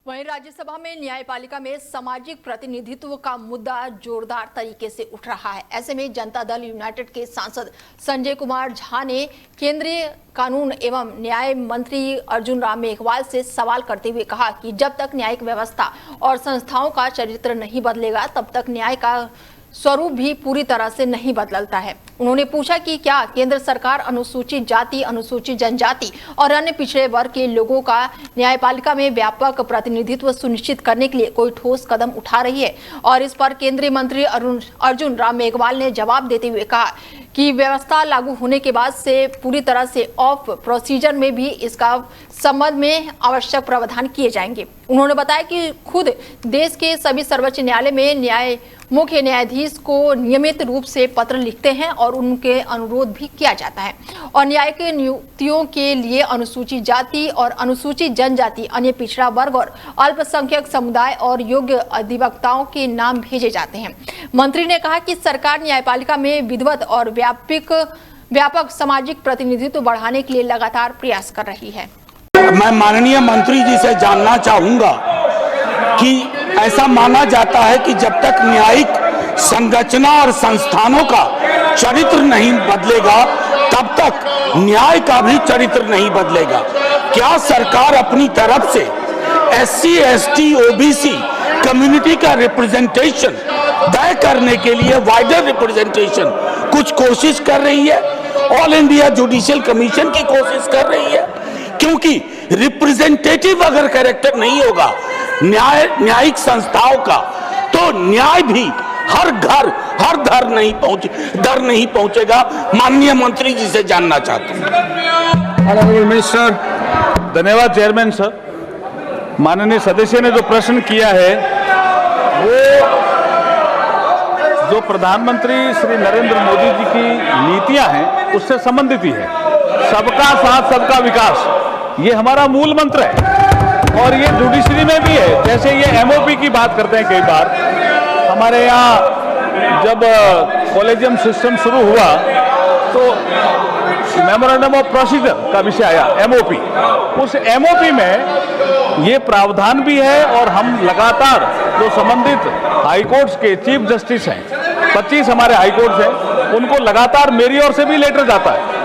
वहीं राज्यसभा में न्यायपालिका में सामाजिक प्रतिनिधित्व का मुद्दा जोरदार तरीके से उठ रहा है। ऐसे में जनता दल यूनाइटेड के सांसद संजय कुमार झा ने केंद्रीय कानून एवं न्याय मंत्री अर्जुन राम मेघवाल से सवाल करते हुए कहा कि जब तक न्यायिक व्यवस्था और संस्थाओं का चरित्र नहीं बदलेगा तब तक न्याय का स्वरूप भी पूरी तरह से नहीं बदलता है। उन्होंने पूछा कि क्या केंद्र सरकार अनुसूचित जाति, अनुसूचित जनजाति और अन्य पिछड़े वर्ग के लोगों का न्यायपालिका में व्यापक प्रतिनिधित्व सुनिश्चित करने के लिए कोई ठोस कदम उठा रही है। और इस पर केंद्रीय मंत्री अर्जुन राम मेघवाल ने जवाब देते हुए कहा कि व्यवस्था लागू होने के बाद से पूरी तरह से ऑफ प्रोसीजर में भी इसका संबंध में आवश्यक प्रावधान किए जाएंगे। उन्होंने बताया कि खुद देश के सभी सर्वोच्च न्यायालय में मुख्य न्यायाधीश को नियमित रूप से पत्र लिखते हैं और उनके अनुरोध भी किया जाता है और न्यायिक नियुक्तियों के लिए अनुसूचित जाति और अनुसूचित जनजाति, अन्य पिछड़ा वर्ग और अल्पसंख्यक समुदाय और योग्य अधिवक्ताओं के नाम भेजे जाते हैं। मंत्री ने कहा कि सरकार न्यायपालिका में विधिवत और व्यापक सामाजिक प्रतिनिधित्व बढ़ाने के लिए लगातार प्रयास कर रही है। मैं माननीय मंत्री जी से जानना चाहूंगा कि ऐसा माना जाता है कि जब तक न्यायिक संरचना और संस्थानों का चरित्र नहीं बदलेगा तब तक न्याय का भी चरित्र नहीं बदलेगा। क्या सरकार अपनी तरफ से SC, ST, OBC कम्युनिटी का रिप्रेजेंटेशन तय करने के लिए वाइडर रिप्रेजेंटेशन कुछ कोशिश कर रही है? ऑल इंडिया जुडिशियल कमीशन की कोशिश कर रही है? क्योंकि रिप्रेजेंटेटिव अगर कैरेक्टर नहीं होगा न्यायिक संस्थाओं का तो न्याय भी हर घर हर दर नहीं पहुंचेगा। माननीय मंत्री जी से जानना चाहता हूं। मिनिस्टर, धन्यवाद चेयरमैन सर। माननीय सदस्य ने जो प्रश्न किया है वो जो प्रधानमंत्री श्री नरेंद्र मोदी जी की नीतियां हैं उससे संबंधित ही है। सबका साथ सबका विकास ये हमारा मूल मंत्र है और ये जुडिशरी में भी है। जैसे ये MOP की बात करते हैं, कई बार हमारे यहाँ जब कॉलेजियम सिस्टम शुरू हुआ तो मेमोरेंडम ऑफ प्रोसीजर का विषय आया MOP। उस MOP में ये प्रावधान भी है और हम लगातार जो संबंधित हाईकोर्ट्स के चीफ जस्टिस हैं, 25 हमारे हाईकोर्ट्स हैं, उनको लगातार मेरी ओर से भी लेटर जाता है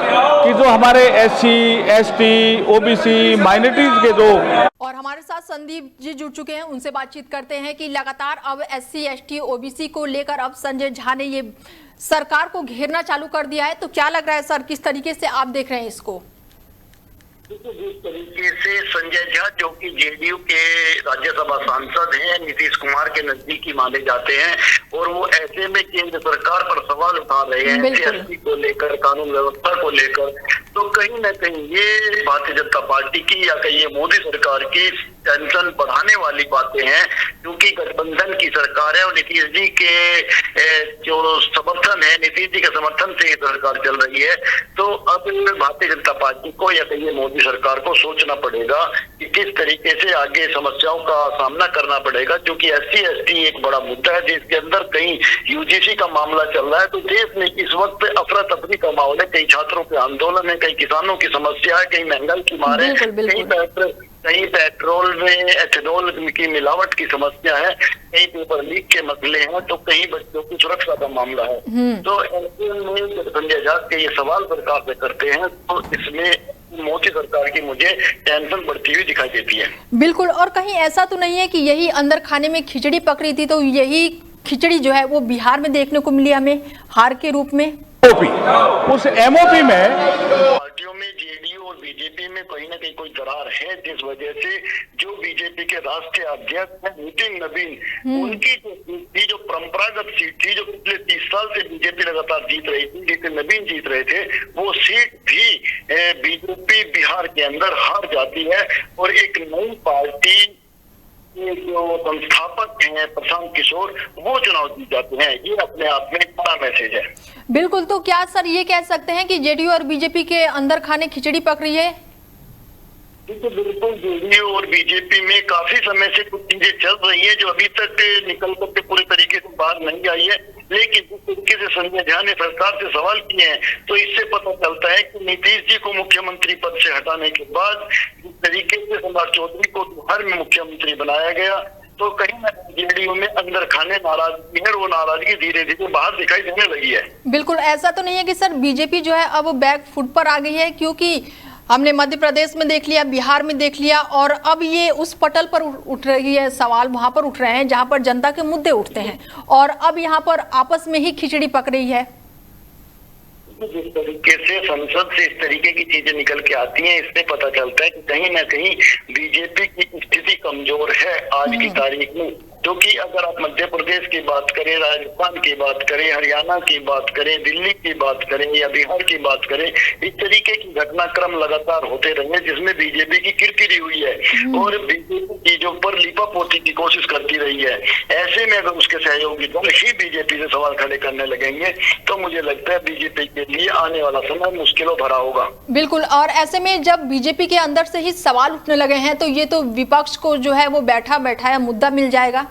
कि जो हमारे SC, ST, OBC माइनॉरिटीज के जो। और हमारे साथ संदीप जी जुड़ चुके हैं, उनसे बातचीत करते हैं कि लगातार अब SC, ST, OBC को लेकर अब संजय झा ने ये सरकार को घेरना चालू कर दिया है, तो क्या लग रहा है सर, किस तरीके से आप देख रहे हैं इसको? जिस तरीके से संजय झा जो कि JDU के राज्यसभा सांसद हैं, नीतीश कुमार के नजदीकी माने जाते हैं और वो ऐसे में केंद्र सरकार पर सवाल उठा रहे हैं SC को लेकर, कानून व्यवस्था को लेकर, तो कहीं न कहीं ये भारतीय जनता पार्टी की या कहीं ये मोदी सरकार की टेंशन बढ़ाने वाली बातें हैं। क्योंकि गठबंधन की सरकार है और नीतीश जी के जो समर्थन है, नीतीश जी के समर्थन से ये सरकार चल रही है। तो अब भारतीय जनता पार्टी को या कहीं मोदी सरकार को सोचना पड़ेगा कि किस तरीके से आगे समस्याओं का सामना करना पड़ेगा। क्योंकि SC, ST एक बड़ा मुद्दा है जिसके अंदर कहीं UGC का मामला चल रहा है। तो देश में इस वक्त अफरा तफरी का माहौल है, कई छात्रों के आंदोलन है, कई किसानों की समस्या है, कई महंगाई की मार है, कहीं पेट्रोल में एथेनॉल की मिलावट की समस्या है, कहीं पेपर लीक के मसले हैं, तो कहीं बच्चों की सुरक्षा का मामला है। तो ऐसे में संजय झा के ये सवाल सरकार से करते हैं तो इसमें मोदी सरकार की मुझे टेंशन बढ़ती हुई दिखाई देती है। बिल्कुल। और कहीं ऐसा तो नहीं है कि यही अंदर खाने में खिचड़ी पक रही थी, तो यही खिचड़ी जो है वो बिहार में देखने को मिली हमें हार के रूप में? उस MOP में पार्टियों में JDU और BJP में कहीं ना कहीं कोई दरार है, जिस वजह से जो BJP के राष्ट्रीय अध्यक्ष हैं नितिन नवीन, उनकी जो सीट थी, जो परंपरागत सीट थी, जो पिछले 30 साल से BJP लगातार जीत रही थी, नितिन नवीन जीत रहे थे, वो सीट भी BJP बिहार के अंदर हार जाती है और एक नई पार्टी जो संस्थापक हैं प्रशांत किशोर, वो चुनाव जीत जाते हैं। ये अपने आप में एक बड़ा मैसेज है। बिल्कुल। तो क्या सर ये कह सकते हैं कि JDU और BJP के अंदर खाने खिचड़ी पक रही है? तो बिल्कुल जेडीयू और बीजेपी में काफी समय से कुछ चीजें चल रही है जो अभी तक निकल करके पूरे तरीके से बाहर नहीं आई है। लेकिन जिस तरीके से संजय झा ने सरकार से सवाल किए हैं तो इससे पता चलता है कि नीतीश जी को मुख्यमंत्री पद से हटाने के बाद जिस तरीके से सम्राट चौधरी को बिहार में मुख्यमंत्री बनाया गया तो कहीं ना जेडीयू में अंदर खाने नाराजगी है और वो नाराजगी धीरे धीरे बाहर दिखाई देने लगी है। बिल्कुल ऐसा तो नहीं है कि सर बीजेपी जो है अब बैक फुट पर आ गई है, क्योंकि हमने मध्य प्रदेश में देख लिया, बिहार में देख लिया और अब ये उस पटल पर उठ रही है, सवाल वहां पर उठ रहे हैं जहां पर जनता के मुद्दे उठते हैं और अब यहाँ पर आपस में ही खिचड़ी पक रही है। जिस तरीके से संसद से इस तरीके की चीजें निकल के आती हैं इससे पता चलता है कि कहीं ना कहीं बीजेपी की स्थिति कमजोर है आज की तारीख में। क्योंकि अगर आप मध्य प्रदेश की बात करें, राजस्थान की बात करें, हरियाणा की बात करें, दिल्ली की बात करें या बिहार की बात करें, इस तरीके की घटनाक्रम लगातार होते रहे जिसमें बीजेपी की किरकिरी हुई है और बीजेपी चीजों पर लीपापोती की कोशिश करती रही है। ऐसे में अगर उसके सहयोगी दल ही बीजेपी से सवाल खड़े करने लगेंगे तो मुझे लगता है बीजेपी के लिए आने वाला समय मुश्किलों भरा होगा। बिल्कुल, और ऐसे में जब बीजेपी के अंदर से ही सवाल उठने लगे हैं तो ये तो विपक्ष को जो है वो बैठा बैठाया मुद्दा मिल जाएगा।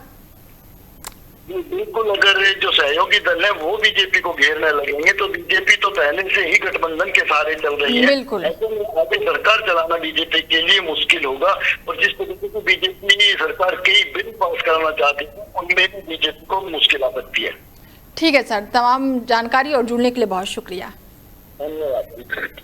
बिल्कुल, अगर जो सहयोगी दल है वो बीजेपी को घेरने लगेंगे तो बीजेपी तो पहले से ही गठबंधन के सहारे चल रही है। बिल्कुल, ऐसे में आगे सरकार चलाना बीजेपी के लिए मुश्किल होगा और जिस तरीके से बीजेपी सरकार कई बिल पास कराना चाहती है उनमें भी बीजेपी को मुश्किल आ सकती है। ठीक है सर, तमाम जानकारी और जुड़ने के लिए बहुत शुक्रिया। धन्यवाद।